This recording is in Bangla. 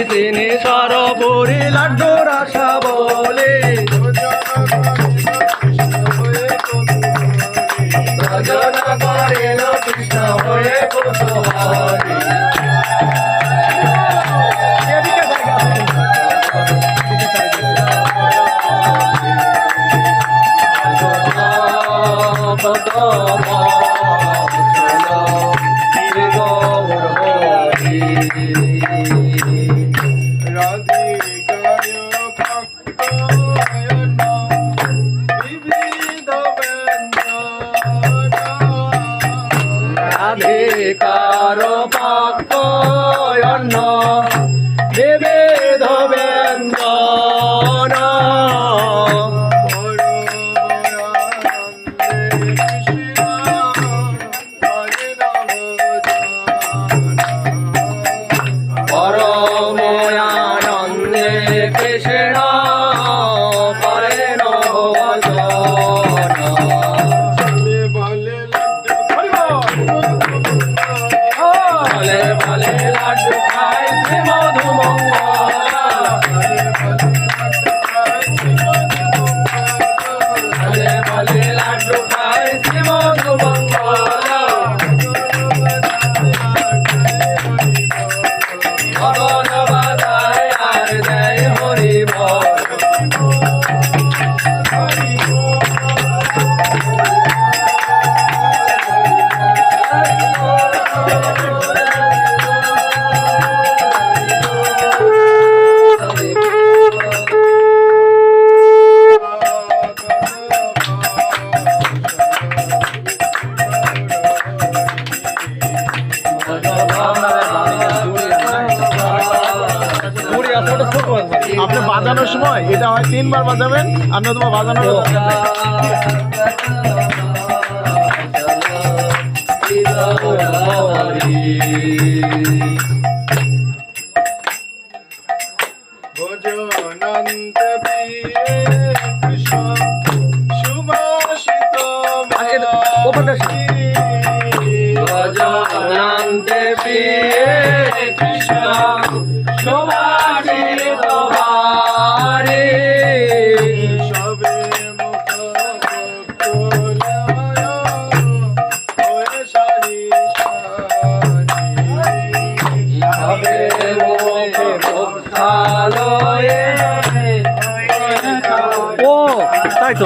তিনি সর্বোপরি লাড্ডুর আশা বলে ভজনা করেন কৃষ্ণ হয়ে কুতূহলী। রাধিকার পাকয়ন বিবিধ ব্যঞ্জন পরমানন্দে কৃষ্ণ করেন লাড্ডু খাই শ্রী মধুমঙ্গলা লাড্ডু খাই শ্রী মধুমঙ্গলা ভগবান বাজায় আর জয় হরি বল। আপনি বাজানোর সময় এটা হয় 3 বার বাজাবেন আর নতুবা বাজানোর ভজনান্তে প্রিয়ে কৃষ্ণ সুভাষিত ভারে সবে মুখ সবে মুখে মুখালয়ে ও তাই তো